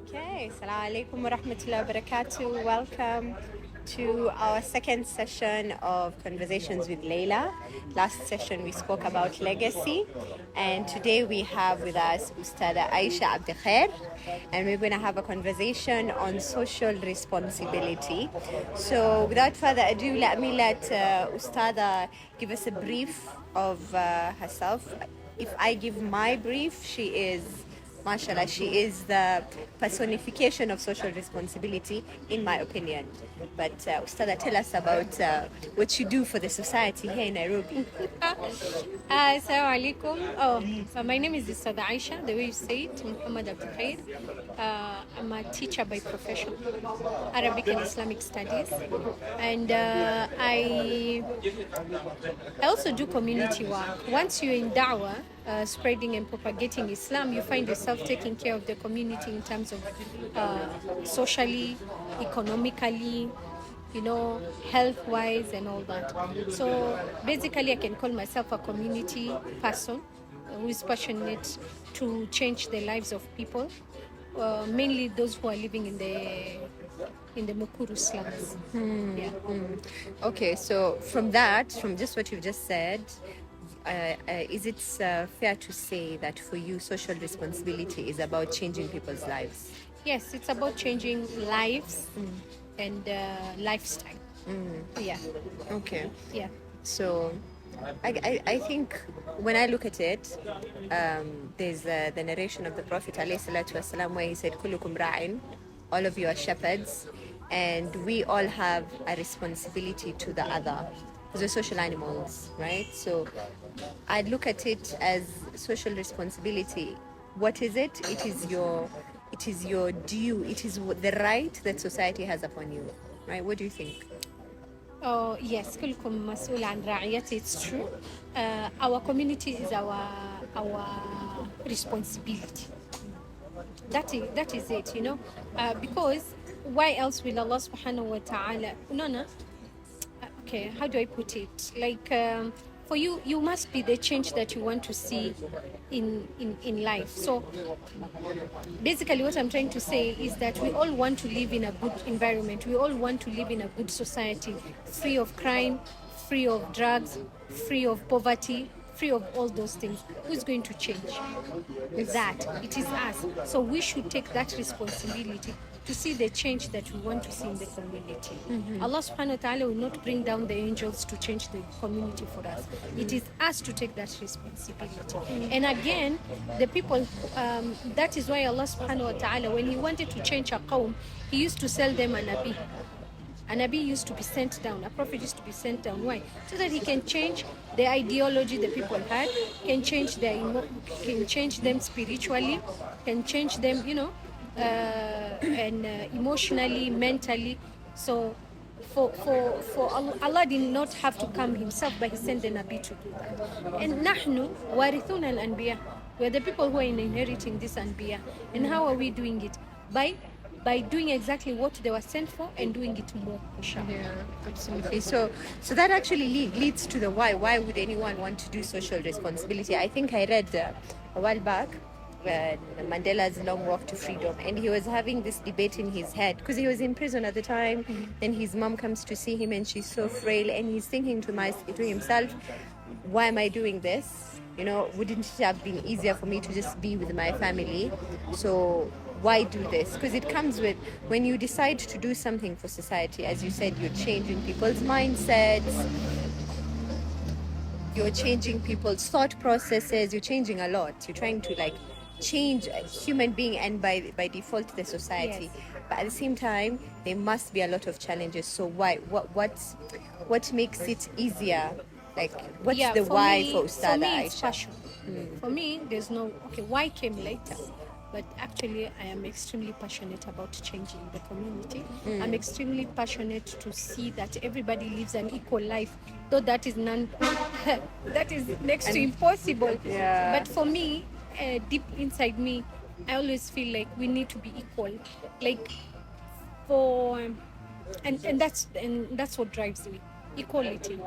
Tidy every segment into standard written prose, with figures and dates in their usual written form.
Okay, Assalamu alaikum wa rahmatullahi wa barakatuh. Welcome to our second session of Conversations with Leila. Last session we spoke about legacy, and today we have with us Ustadha Aisha Abdikheyr, and we're going to have a conversation on social responsibility. So, without further ado, let Ustadha give us a brief of herself. If I give my brief, she is mashallah, she is the personification of social responsibility, in my opinion. But Ustadha, tell us about what you do for the society here in Nairobi. Assalamu alaikum. So my name is Ustadha Aisha, the way you say it, Muhammad Abdikheyr. I'm a teacher by profession, Arabic and Islamic studies. And I also do community work. Once you're in da'wah, spreading and propagating Islam, you find yourself taking care of the community in terms of socially, economically, health-wise and all that. So basically, I can call myself a community person who is passionate to change the lives of people, mainly those who are living in the Mukuru slums. Yeah. Okay, so from just what you've just said, is it fair to say that for you, social responsibility is about changing people's lives? Yes, it's about changing lives and lifestyle. Yeah. Okay. Yeah. So I think when I look at it, there's the narration of the Prophet ﷺ where he said, Kullukum ra'in, all of you are shepherds, and we all have a responsibility to the other. Because we're social animals, right? So I look at it as social responsibility. What is it? It is your due. It is the right that society has upon you, right? What do you think? Oh yes, كلكم مسؤول عن رعيته. It's true. Our community is our responsibility. That is it, because why else will Allah subhanahu wa ta'ala okay, how do I put it? Like for you must be the change that you want to see in life. So basically what I'm trying to say is that we all want to live in a good environment. We all want to live in a good society, free of crime, free of drugs, free of poverty, free of all those things. Who's going to change that? It is us. So we should take that responsibility to see the change that we want to see in the community. Allah subhanahu wa ta'ala will not bring down the angels to change the community for us. It is us to take that responsibility. And again, the people, that is why Allah subhanahu wa ta'ala, when he wanted to change a qawm, he used to sell them a nabi. A nabi used to be sent down, a prophet used to be sent down. Why? So that he can change the ideology the people had, can change them spiritually, can change them, and emotionally, mentally. So for Allah did not have to come himself, but he sent the Nabi to do that. And nahnu warithun al-anbiya. We are the people who are inheriting this anbiya. And how are we doing it? By doing exactly what they were sent for and doing it more. Yeah, absolutely. So that actually leads to the why. Why would anyone want to do social responsibility? I think I read a while back Mandela's long walk to freedom, and he was having this debate in his head because he was in prison at the time. Then his mom comes to see him and she's so frail, and he's thinking to himself, why am I doing this? Wouldn't it have been easier for me to just be with my family? So why do this? Because it comes with, when you decide to do something for society, as you said, you're changing people's mindsets, you're changing people's thought processes, you're changing a lot. You're trying to change a human being and by default the society. Yes. But at the same time, there must be a lot of challenges. So why? What makes it easier? What's the why for Ustadha Aisha? For me, it's passion. For me, there's no why came later. But actually, I am extremely passionate about changing the community. I'm extremely passionate to see that everybody lives an equal life, though that is that is next to impossible. Yeah. But for me, deep inside me, I always feel like we need to be equal. And that's what drives me. equality.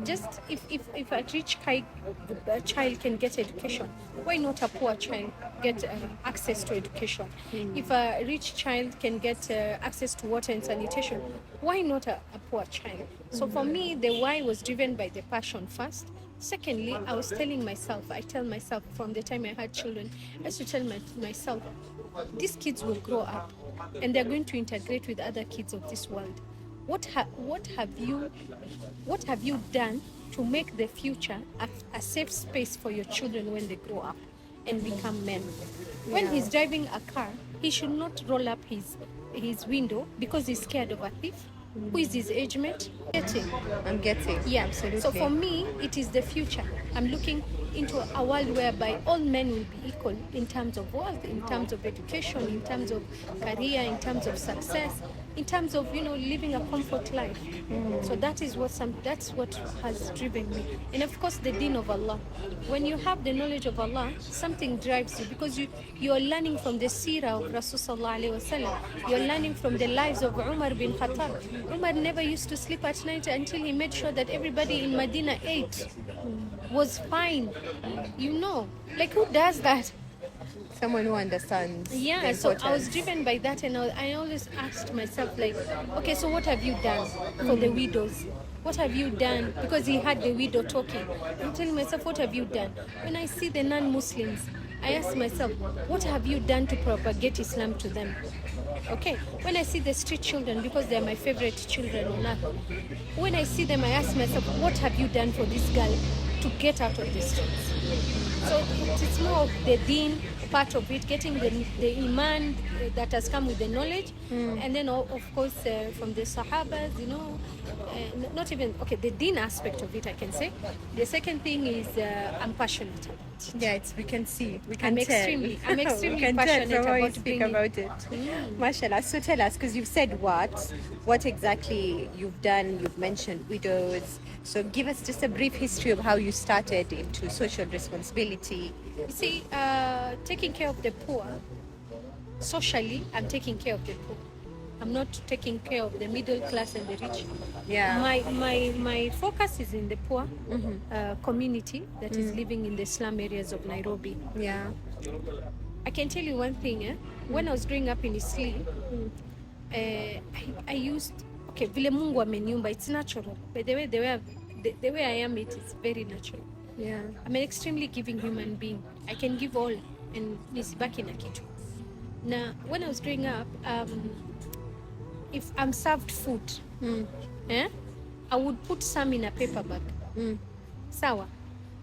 Just if a rich child can get education, why not a poor child get access to education? If a rich child can get access to water and sanitation, why not a poor child? So for me, the why was driven by the passion first. Secondly, I tell myself from the time I had children, I used to tell myself, these kids will grow up and they're going to integrate with other kids of this world. What have you done to make the future a safe space for your children when they grow up and become men? When he's driving a car, he should not roll up his window because he's scared of a thief. Who is his age mate? I'm getting. Yeah, absolutely. So for me, it is the future. I'm looking into a world whereby all men will be equal in terms of wealth, in terms of education, in terms of career, in terms of success, in terms of living a comfort life. So that's what has driven me. And of course, the deen of Allah. When you have the knowledge of Allah, something drives you because you are learning from the seerah of Rasulullah sallallahu alaihi wasallam. You're learning from the lives of Umar bin Khattab. Umar never used to sleep at night until he made sure that everybody in Medina ate, was fine. Like who does that? Someone who understands. Yeah, so I was driven by that, and I always asked myself, like, okay, so what have you done for the widows? What have you done? Because he had the widow talking. I'm telling myself, what have you done? When I see the non-Muslims, I ask myself, what have you done to propagate Islam to them? Okay, when I see the street children, because they're my favorite children on earth, when I see them, I ask myself, what have you done for this girl to get out of the streets? So it's more of the deen part of it, getting the iman that has come with the knowledge, and then of course from the sahabas, not even, okay, the deen aspect of it, I can say. The second thing is I'm passionate about it. Yeah, we can see, we can I'm tell. extremely we can passionate tell from how you about speak about it. Mashallah. So tell us, because you've said what exactly you've done. You've mentioned widows. So give us just a brief history of how you started into social responsibility. You see, taking care of the poor, socially, I'm taking care of the poor. I'm not taking care of the middle class and the rich. Yeah. My focus is in the poor community that is living in the slum areas of Nairobi. Yeah. I can tell you one thing. When I was growing up in Isli, I used, okay, vile Mungu ameniumba, it's natural. But the way I am, it is very natural. Yeah. I'm an extremely giving human being. I can give all and nisibaki na kitu. Now, when I was growing up, if I'm served food, I would put some in a paper bag. Sawa.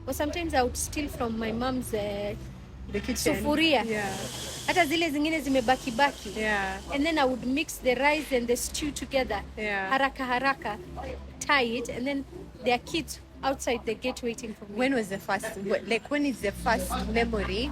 Or sometimes I would steal from my mom's the kitchen. sufuria. Yeah. Hata zile zingine zimebaki. Yeah. And then I would mix the rice and the stew together. Yeah. Haraka, tie it, and then there are kids outside the gate waiting for me. When is the first memory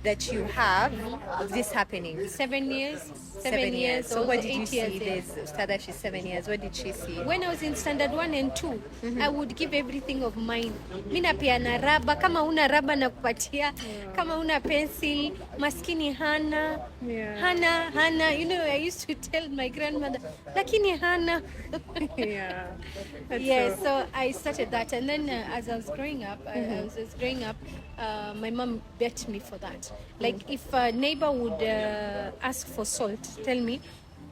that you have of this happening? 7 years. 7 years. So old, what did you 8 see? years, yeah. There's Ustadha, she's 7 years. What did she see? When I was in standard 1 and 2, I would give everything of mine. Mina napeana raba, kama una raba nakupatia, kama una pencil, maskini hana. Yeah. Hana. I used to tell my grandmother, lakini hana. Yeah. Yeah, so I started that, and then as I was growing up, my mom bet me for that. Like if a neighbor would ask for salt, tell me,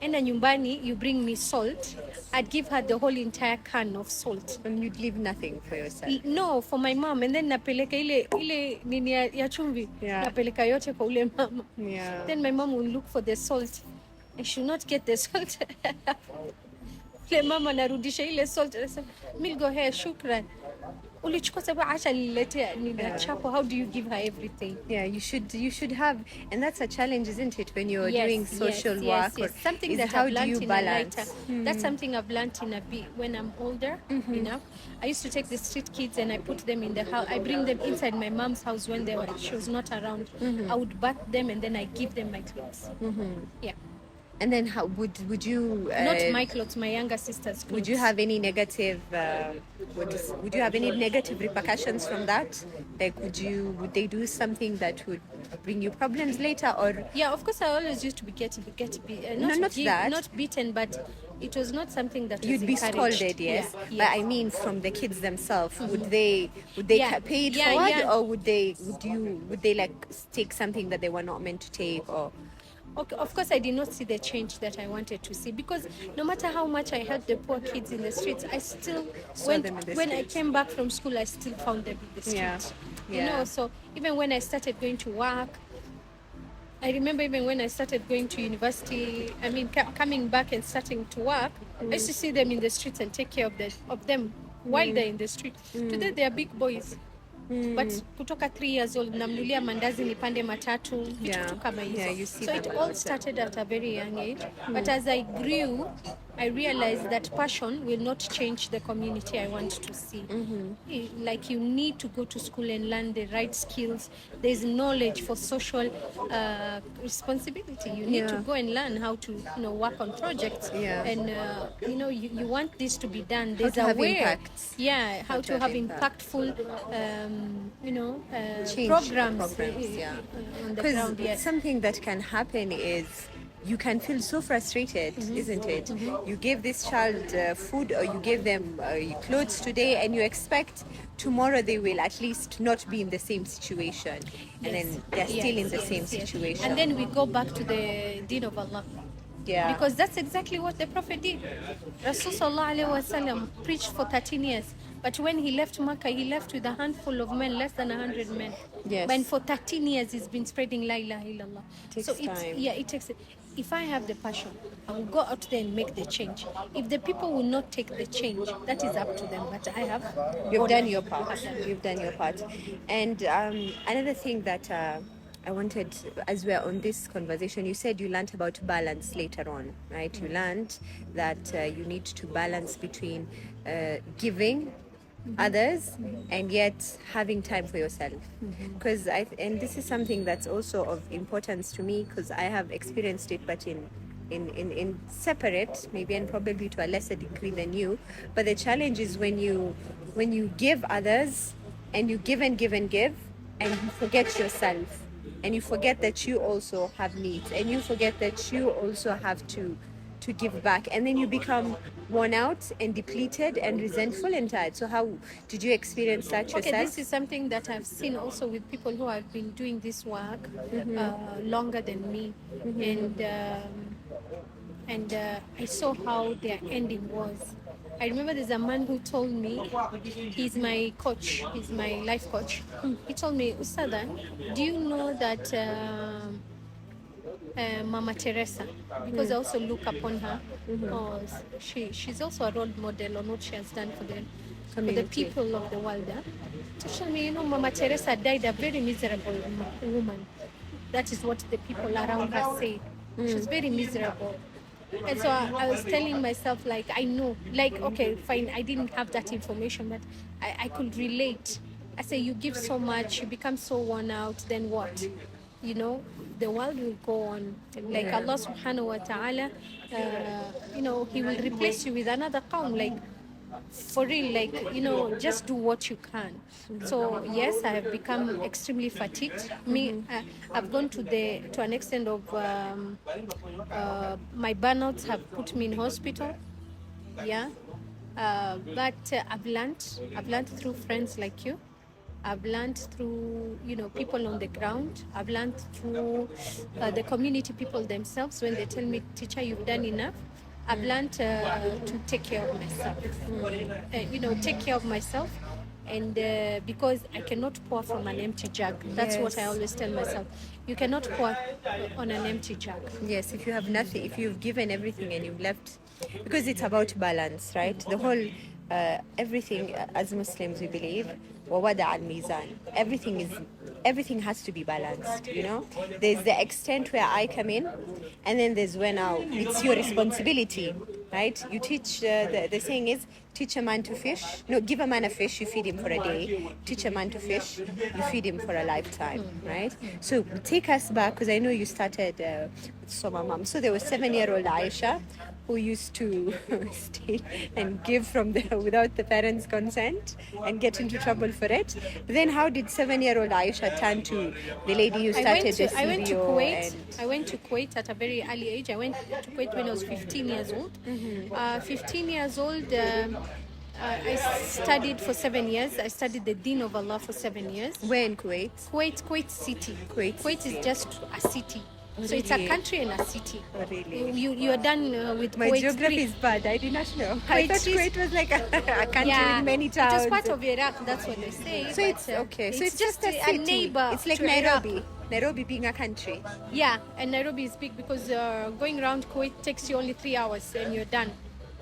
enda nyumbani, you bring me salt, I'd give her the whole entire can of salt. And you'd leave nothing for yourself? No, for my mom. And then napeleka ile nini ya chumvi, napeleka yote kwa ule mama. Yeah. Then my mom will look for the salt. I should not get the salt. Ule mama narudisha ile salt. Mil go here, shukran. Ulichukua sababu acha niletea ninachapo. How do you give her everything? Yeah, you should have, and that's a challenge, isn't it, when you're doing social work? Yes. Something that how I've do learned you in balance? a lighter. That's something I've learned in a bit when I'm older enough. I used to take the street kids and I put them in the house. I bring them inside my mom's house when she was not around. I would bath them and then I give them my clothes. Yeah. And then how would you Not my clothes, my younger sister's clothes. would you have any negative would you have any negative repercussions from that? Like would they do something that would bring you problems later, or Yeah, of course I always used to be not beaten, but it was not something that you'd was be encouraged. scolded, yes? Yeah, But yes. I mean from the kids themselves, would they Yeah. pay it Yeah, forward, yeah. or would they like take something that they were not meant to take, or Okay, of course, I did not see the change that I wanted to see, because no matter how much I helped the poor kids in the streets, I still them in the when I streets. came back from school, I still found them in the street. Yeah, You yeah. know, so even when I started going to work, I remember even when I started going to university, I mean, coming back and starting to work, I used to see them in the streets and take care of them while they're in the street. Today, they are big boys. But kutoka 3 years old namnulia mandazi nipande matatu vitu Yeah. tu kama hizo. Yeah, you see So them it a all lot. started at a very young age, but as I grew, I realized that passion will not change the community I want to see. Like, you need to go to school and learn the right skills. There's knowledge for social responsibility. You need to Yeah. go and learn how to work on projects. Yeah. And you want this to be done. There's to a have way. impacts. Yeah, how to have impact. impactful Change programs, yeah. on the Because ground. Yes. something that can happen is you can feel so frustrated, isn't it? You give this child food, or you give them clothes today, and you expect tomorrow they will at least not be in the same situation, and then they're still in the same situation. And then we go back to the deen of Allah. Yeah. Because that's exactly what the Prophet did. Rasul Sallallahu Alaihi Wasallam preached for 13 years. But when he left Makkah, he left with a handful of men, less than 100 men. Yes. But for 13 years, he's been spreading La ilaha illallah. Takes so time. it takes. If I have the passion, I will go out there and make the change. If the people will not take the change, that is up to them. But I have. You've done your part. You've done your part. And another thing that I wanted, as we're on this conversation, you said you learned about balance later on, right? You learned that you need to balance between giving others and yet having time for yourself. Because and this is something that's also of importance to me, because I have experienced it, but in separate, maybe, and probably to a lesser degree than you. But the challenge is when you give others, and you give and give and give, and you forget yourself, and you forget that you also have needs, and you forget that you also have to give back, and then you become worn out and depleted and resentful and tired. So how did you experience that yourself? Okay, this is something that I've seen also with people who have been doing this work longer than me, and I saw how their ending was. I remember there's a man who told me, he's my coach, he's my life coach. He told me, Ustadha, do you know that Mama Teresa, because I also look upon her, she's also a role model on what she has done for the people of the world. To show me, Mama Teresa died a very miserable woman. That is what the people around her say. She was very miserable. And so I was telling myself, like, I know, like, okay, fine, I didn't have that information, but I could relate. I say, you give so much, you become so worn out, then what? You know, the world will go on. Like Allah subhanahu wa ta'ala, He will replace you with another qawm, like, for real, like, just do what you can. So yes, I have become extremely fatigued. I've gone to an extent of my burnouts have put me in hospital. Yeah, but I've learned through friends like you. I've learned through people on the ground. I've learned through the community people themselves when they tell me, teacher, you've done enough. I've learned to take care of myself. Take care of myself, and because I cannot pour from an empty jug. That's what I always tell myself. You cannot pour on an empty jug. Yes, if you have nothing, if you've given everything and you've left, because it's about balance, right? The whole everything, as Muslims we believe, وَوَضَعَ الْمِيزَانِ. Everything has to be balanced, There's the extent where I come in, and then there's when it's your responsibility, right? You teach, the saying is, teach a man to fish. No, give a man a fish, you feed him for a day. Teach a man to fish, you feed him for a lifetime, right? So take us back, because I know you started with Soma Mom. So there was 7-year-old Aisha who used to stay and give from there without the parents' consent and get into trouble for it. Then how did 7-year-old Aisha turn to the lady who started the CBO? I went to Kuwait at a very early age. I went to Kuwait when I was 15 years old. 15 years old, I studied for 7 years. I studied the Deen of Allah for 7 years. Where in Kuwait? Kuwait City. Kuwait is just a city. Really? So it's a country and a city. Oh, really? You are done with My Kuwait. geography is bad. I did not know. I thought Kuwait was like a country with many towns. It was part of Iraq. That's what they say. So it's okay. So it's just a neighbor. It's like Iraq. Nairobi being a country. Yeah, and Nairobi is big because going around Kuwait takes you only 3 hours and you're done.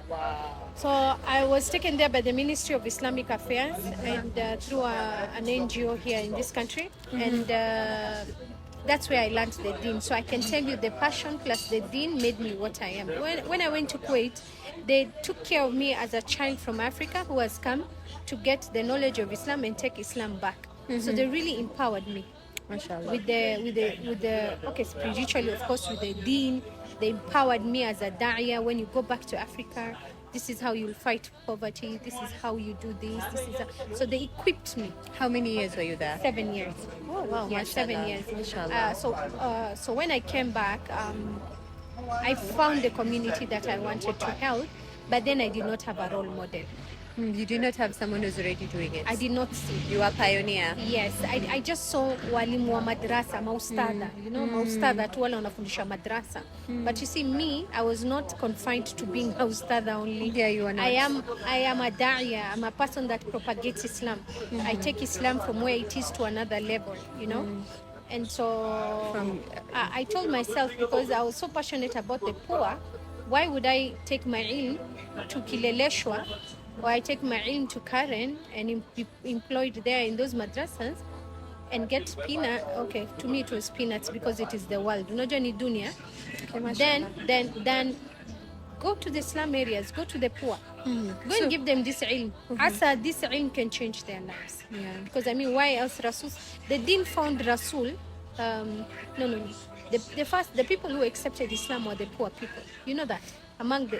Wow. So I was taken there by the Ministry of Islamic Affairs and through an NGO here in this country. And that's where I learned the Deen. So I can tell you the passion plus the Deen made me what I am. When I went to Kuwait, they took care of me as a child from Africa who has come to get the knowledge of Islam and take Islam back. So they really empowered me. MashaAllah. With the okay, spiritually, of course, with the Deen. They empowered me as a da'iyah. When you go back to Africa, this is how you'll fight poverty. This is how you do this. So they equipped me. How many years were you there? 7 years. Oh, wow. Yeah, MashaAllah. 7 years. MashaAllah. So when I came back, I found a community that I wanted to help, but then I did not have a role model. You did not have someone who's already doing it. I did not see. You are pioneer. Yes, I just saw walimu wa madrasa, maustada, maustada tu wale wanafundisha madrasa. But you see, me, I was not confined to being maustada only. Yeah, you are not. I am a da'iyah. I'm a person that propagates Islam. I take Islam from where it is to another level, And so I told myself, because I was so passionate about the poor, why would I take my ilm to Kileleshwa, or I take my ilm to Karen and be employed there in those madrasas and get peanut? Okay, to me it was peanuts because it is the world. Unajua ni dunia. Then go to the slum areas, go to the poor, go and give them this ilm. Asa this ilm can change their lives. Yeah. Because why else Rasul? The Deen found Rasul. No. The people who accepted Islam were the poor people. You know that? Among the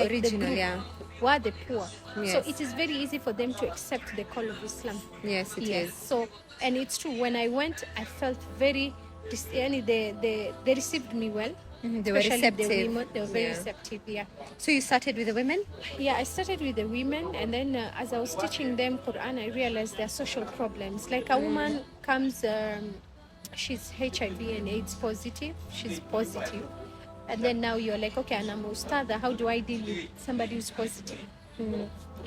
original, were the poor. Yes. So it is very easy for them to accept the call of Islam. Yes, it is. So, and it's true. When I went, I felt very. They received me well. They were receptive. The women, they were very receptive. Yeah. So you started with the women? Yeah, I started with the women, and then as I was teaching them Quran, I realized their social problems. Like a woman comes, she's HIV and AIDS positive. She's positive. And then now you're like, okay, and I'm Ustadha, how do I deal with somebody who's positive?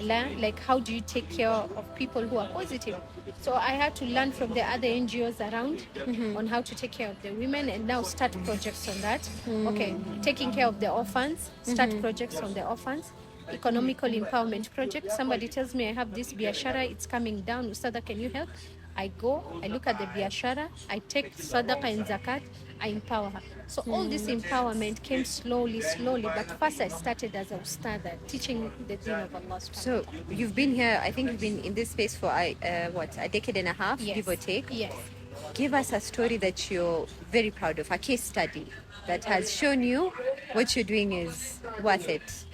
Like, how do you take care of people who are positive? So I had to learn from the other NGOs around on how to take care of the women, and now start projects on that. Okay, taking care of the orphans, start projects on the orphans. Economical empowerment project. Somebody tells me I have this biashara, it's coming down. Ustadha, can you help? I go, I look at the biashara, I take sadaqah and zakat, I empower her. So all this empowerment came slowly, but first I started as a ustadha, teaching the deen of Allah. So you've been here, I think you've been in this space for a decade and a half, give or take? Yes. Give us a story that you're very proud of, a case study that has shown you what you're doing is worth it.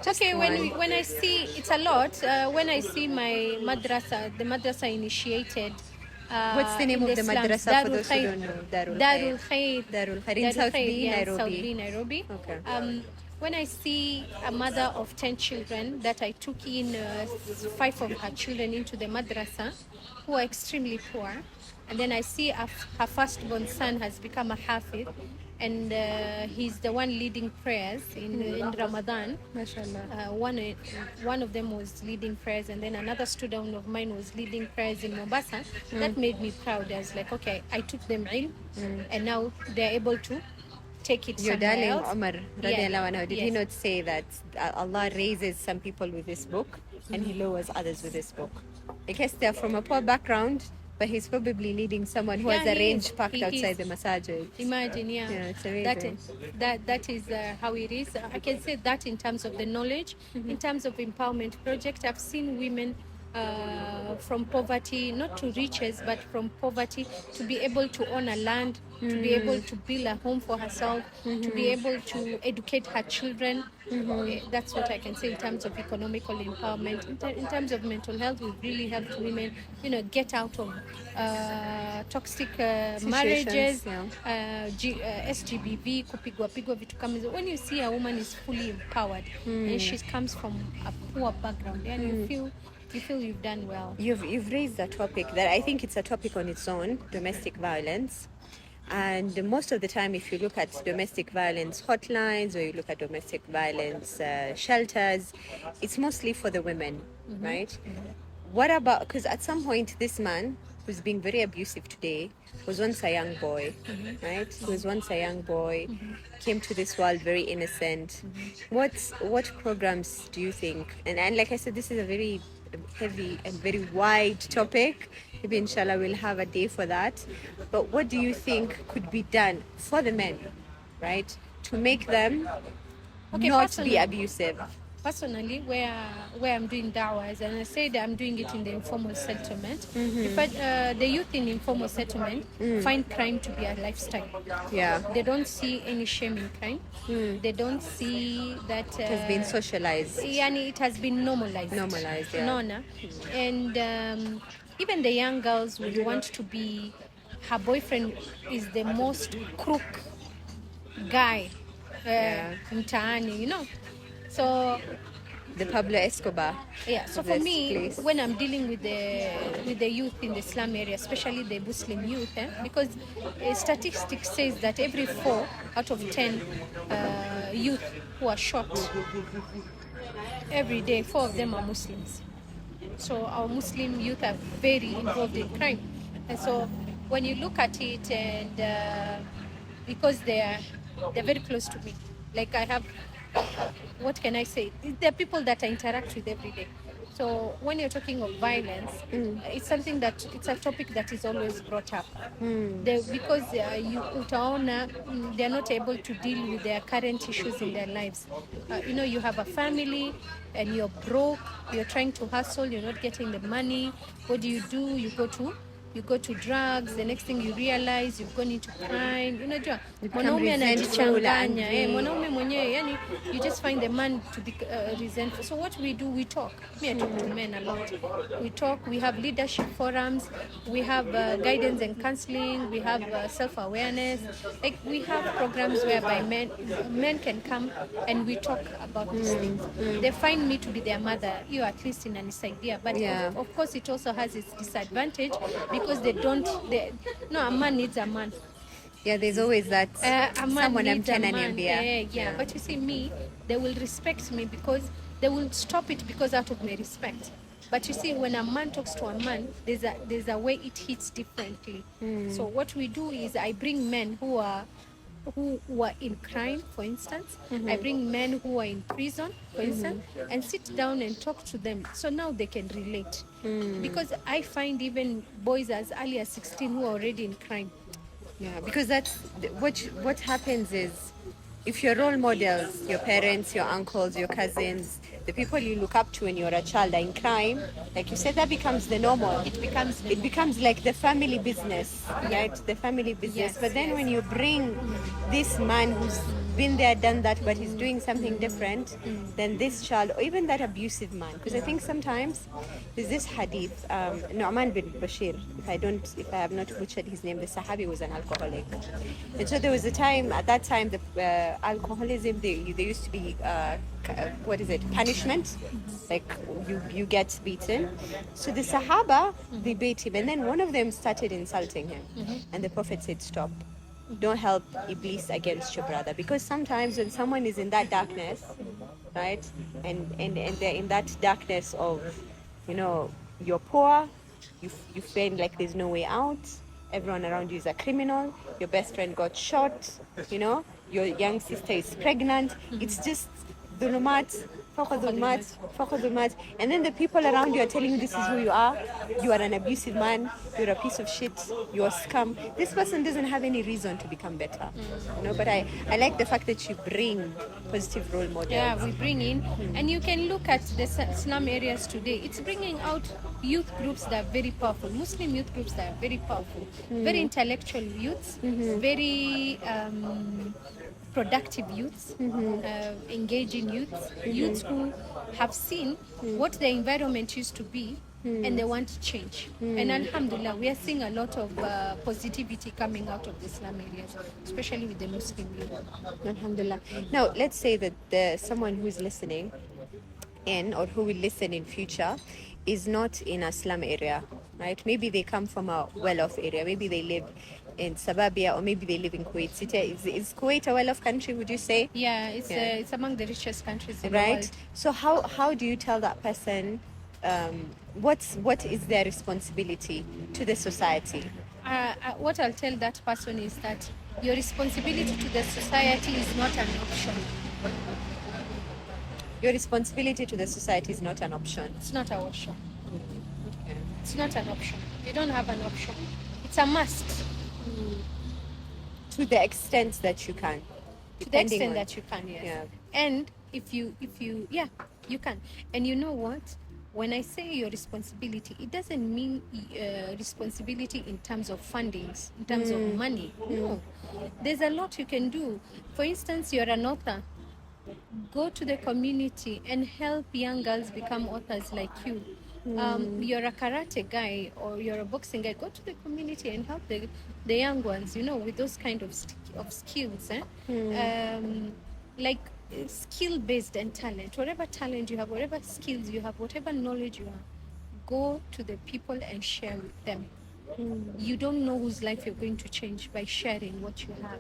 Okay, when I see, it's a lot, when I see my madrasa, the madrasa initiated. What's the name of the madrasa for those who don't know? Darul Kheir. Darul Kheir in South B, Nairobi. Nairobi. Okay. When I see a mother of 10 children that I took in 5 of her children into the madrasa who are extremely poor, and then I see her firstborn son has become a hafiz, and he's the one leading prayers in Ramadan. MashaAllah. One of them was leading prayers, and then another student of mine was leading prayers in Mombasa. That made me proud. I was like, okay, I took them ilm, and now they're able to take it Your somewhere darling else. Umar, did he not say that Allah raises some people with this book and he lowers others with this book? I guess they're from a poor background, But he's probably leading someone who has a range packed outside the masajid. Imagine, Yeah, it's amazing. That is how it is. I can say that in terms of the knowledge, in terms of empowerment project, I've seen women from poverty, not to riches, but from poverty, to be able to own a land, to be able to build a home for herself, to be able to educate her children. That's what I can say in terms of economical empowerment. In terms of mental health, we've really helped women, get out of toxic marriages, SGBV, kupigwa pigwa vitu kama hizo. When you see a woman is fully empowered and she comes from a poor background, and you feel you've done well. You've raised a topic that I think it's a topic on its own, domestic violence. And most of the time, if you look at domestic violence hotlines or you look at domestic violence shelters, it's mostly for the women, right? What about, because at some point this man who's being very abusive today was once a young boy, right? He was once a young boy, came to this world very innocent. What programs do you think, and like I said, this is a very heavy and very wide topic. Maybe inshallah we'll have a day for that. But what do you think could be done for the men, right, to make them not be abusive? Personally, where I'm doing da'wahs, and I said I'm doing it in the informal settlement. But the youth in informal settlement find crime to be a lifestyle. Yeah. They don't see any shame in crime. They don't see that it has been socialized. Yani it has been normalized. Yeah. No. And even the young girls would want to be, her boyfriend is the most crook guy mtaani, So the Pablo Escobar. Yeah. So for me, when I'm dealing with the youth in the slum area, especially the Muslim youth, because statistics says that every 4 out of 10 youth who are shot every day, 4 of them are Muslims. So our Muslim youth are very involved in crime, and so when you look at it, and because they're very close to me, like I have. What can I say? They're people that I interact with every day. So when you're talking of violence, it's something that it's a topic that is always brought up. Because they're not able to deal with their current issues in their lives. You have a family and you're broke, you're trying to hustle, you're not getting the money. What do? You go to drugs. The next thing you realize, you've gone into crime. Mwanaume anajichanganya. Mwanaume mwenyewe, yani, you just find the man to be resentful. So what we do, we talk. I talk to men a lot. We talk. We have leadership forums. We have guidance and counseling. We have self-awareness. Like, we have programs whereby men can come and we talk about these things. They find me to be their mother. You at least in an idea. But of course, it also has its disadvantage because a man needs a man. Yeah, there's always that someone But you see, me, they will respect me because they will stop it because out of my respect. But you see, when a man talks to a man, there's a way it hits differently. So what we do is I bring men who are in crime, for instance. I bring men who are in prison, for instance, and sit down and talk to them. So now they can relate. Because I find even boys as early as 16 who are already in crime. Yeah, because that's what happens is, if your role models, your parents, your uncles, your cousins, the people you look up to when you're a child are in crime, like you said, that becomes the normal. It becomes like the family business, right? The family business. Yes, but then when you bring this man who's been there, done that, but he's doing something different than this child, or even that abusive man. Because I think sometimes there's this hadith, Nu'man bin Bashir, if I have not butchered his name, the Sahabi was an alcoholic. And so there was a time, at that time, the alcoholism, there used to be, punishment, like you get beaten. So the Sahaba, they beat him, and then one of them started insulting him, and the Prophet said, stop. Don't help Iblis against your brother, because sometimes when someone is in that darkness, right, and they're in that darkness of, you're poor, you feel like there's no way out, everyone around you is a criminal, your best friend got shot, your young sister is pregnant, it's just dhulumat فوق ظلمات فوق ظلمات. And then the people around you are telling you this is who you are an abusive man, you're a piece of shit, you're a scum. This person doesn't have any reason to become better, you know. But I like the fact that you bring positive role models. Yeah, we bring in, and you can look at the slum areas today. It's bringing out youth groups that are very powerful, Muslim youth groups that are very powerful, very intellectual youths, very productive youths, engaging youths, youths who have seen what the environment used to be and they want to change. And alhamdulillah, we are seeing a lot of positivity coming out of the slum areas, especially with the Muslim youth. Alhamdulillah. Now, let's say that someone who is listening in or who will listen in future is not in a slum area, right? Maybe they come from a well-off area. Maybe they live in Sababia, or maybe they live in Kuwait City. Is Kuwait a well-off country, would you say? Yeah, it's among the richest countries in the Right. world. So how do you tell that person what is their responsibility to the society? What I'll tell that person is that your responsibility to the society is not an option. Your responsibility to the society is not an option. It's not an option. Okay. It's not an option. You don't have an option. It's a must. To the extent that you can. To the extent that you can, yes. Yeah. And if you you can. And you know what? When I say your responsibility, it doesn't mean responsibility in terms of fundings, in terms of money. No. There's a lot you can do. For instance, you're an author. Go to the community and help young girls become authors like you. You're a karate guy or you're a boxing guy. Go to the community and help the young ones, you know, with those kind of skills. Like skill-based and talent. Whatever talent you have, whatever skills you have, whatever knowledge you have, go to the people and share with them. You don't know whose life you're going to change by sharing what you have.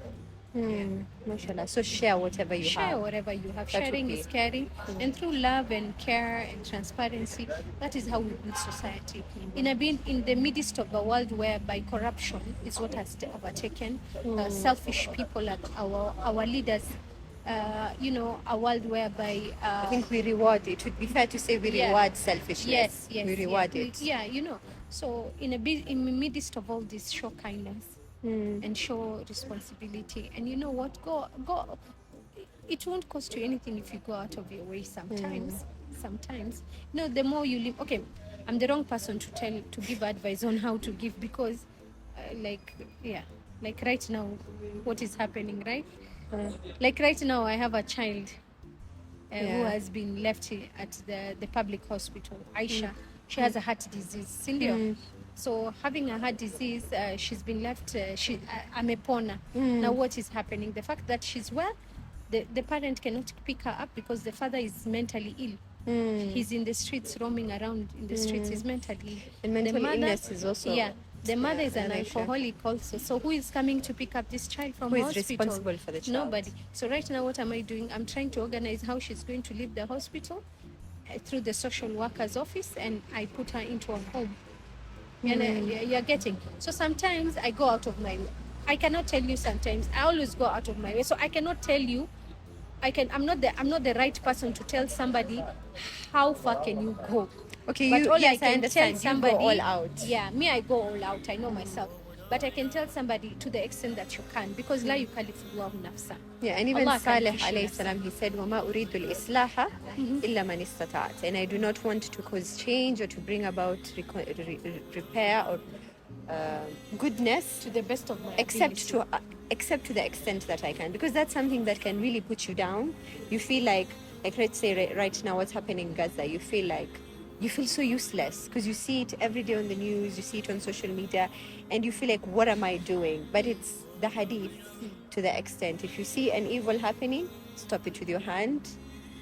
MashaAllah. So share whatever you have. Share whatever you have. That Sharing would be- is caring, and through love and care and transparency, that is how we build society. In the midst of a world whereby corruption is what has overtaken, selfish people like our leaders. You know, a world whereby I think we reward it. Would be fair to say we reward selfishness. Yes, We reward it. Yeah, you know. So in the midst of all this, show kindness and show responsibility. And you know what? Go. It won't cost you anything if you go out of your way. Sometimes, you know, the more you live. Okay, I'm the wrong person to give advice on how to give because, like right now, what is happening, right? Like right now, I have a child who has been left at the public hospital. Aisha, she has a heart disease. Cindy. So having a heart disease, she's been left. Amepona. Now what is happening? The fact that she's well, the parent cannot pick her up because the father is mentally ill. He's in the streets, roaming around in the streets. He's mentally ill. And mental illness is also... Yeah. The mother is an an issue. alcoholic also. So who is coming to pick up this child from Who is hospital? responsible for the child? Nobody. So right now, what am I doing? I'm trying to organize how she's going to leave the hospital through the social worker's office, and I put her into a home. And you're getting. So sometimes I go out of my way. I cannot tell you sometimes. I always go out of my way. So I cannot tell you. I'm not the right person to tell somebody how far can you go. Okay, But all yes, I I can understand. tell somebody, You go all out. Yeah, me, I go all out. I know myself. But I can tell somebody to the extent that you can, because la yukallifullahu nafsa. Yeah, and even Allah can Salih teach alayhi us. salam, he said, وَمَا أُرِيدُ الْإِصْلَاحَ إِلَّا مَنِ اسْتَطَعْتَ. And I do not want to cause change or to bring about repair or goodness To the best of my except ability. to the extent that I can, because that's something that can really put you down. You feel like let's say right now what's happening in Gaza, you feel so useless because you see it every day on the news, you see it on social media, and you feel like, what am I doing? But it's the hadith to the extent. If you see an evil happening, stop it with your hand.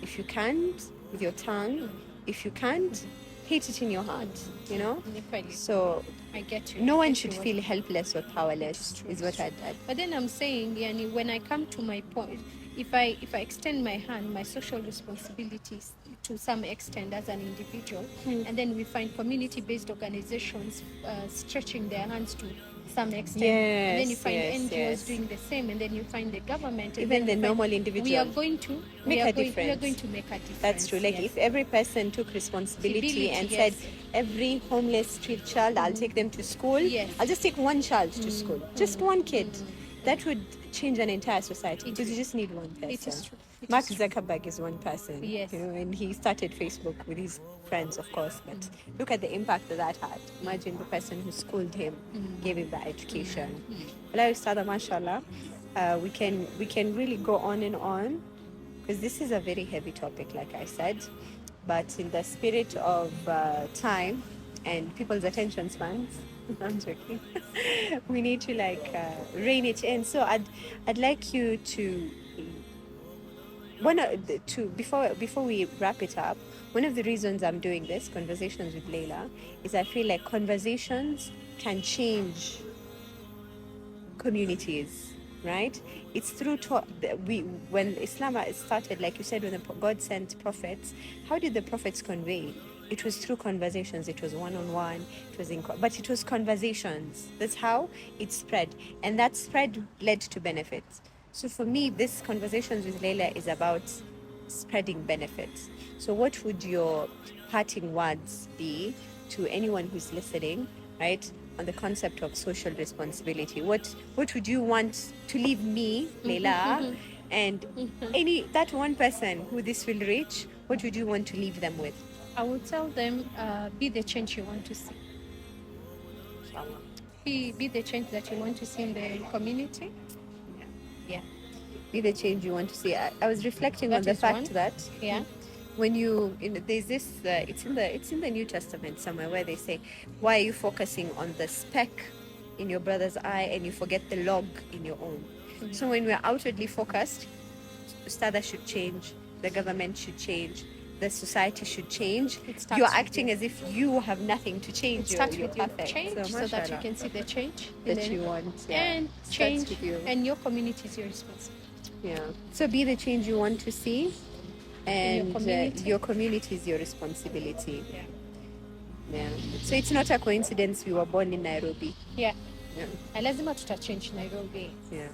If you can't, with your tongue. If you can't, hate it in your heart, you know? Equally. So I get you. no one I get should you. feel helpless or powerless, It's true, is what it's I'd But then I'm saying, yani, when I come to my point, if I extend my hand, my social responsibilities to some extent as an individual, and then we find community-based organizations stretching their hands to some extent, and then you Yes, find yes, NGOs yes. doing the same, and then you find the government, and Even then the you find normal we are individual. going to Make a we are difference. going to make a difference. That's true. Like yes. if every person took responsibility and Yes. said, every homeless street child, I'll take them to school. Yes. I'll just take one child to school, just one kid. That would change an entire society, because you just need one person. It is true. It Mark is true. Zuckerberg is one person. Yes. You know, and he started Facebook with his friends, of course. But look at the impact that had. Imagine the person who schooled him, gave him that education. Well, Ustadha, mashallah, we can really go on and on, because this is a very heavy topic, like I said. But in the spirit of time and people's attention spans, I'm joking. We need to rein it in. So I'd like you to before we wrap it up. One of the reasons I'm doing this Conversations with Leila is I feel like conversations can change communities, right? It's through when Islam started, like you said, when God sent prophets, how did the prophets convey? It was through conversations. It was one-on-one. But it was conversations. That's how it spread, and that spread led to benefits. So for me, this Conversations with Leila is about spreading benefits. So what would your parting words be to anyone who's listening, right, on the concept of social responsibility? What would you want to leave me, Leila, and that one person who this will reach? What would you want to leave them with? I would tell them, be the change you want to see. Be the change that you want to see in the community. Yeah. Be the change you want to see. I was reflecting on the fact that when there's this, it's in the New Testament somewhere, where they say, why are you focusing on the speck in your brother's eye and you forget the log in your own? So when we're outwardly focused, Ustadha should change, the government should change, the society should change. You're acting as if you have nothing to change. It starts you're with your perfect. change, so that you can see the change that you want. And change, and your community is your responsibility. Yeah. So be the change you want to see, and your community is your responsibility. Yeah. So it's not a coincidence we were born in Nairobi. Yeah. Lazima tutachange Nairobi. Yeah.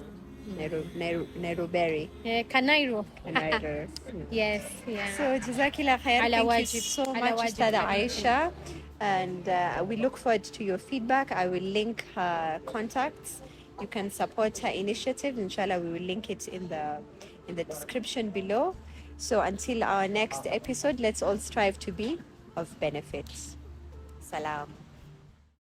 Nairobi. Kanairo. Yes. Yeah. So Jazakillah Kheir. Thank you so much, Ustadha Aisha. And we look forward to your feedback. I will link her contacts. You can support her initiative. Inshallah, we will link it in the description below. So until our next episode, let's all strive to be of benefit. Salam.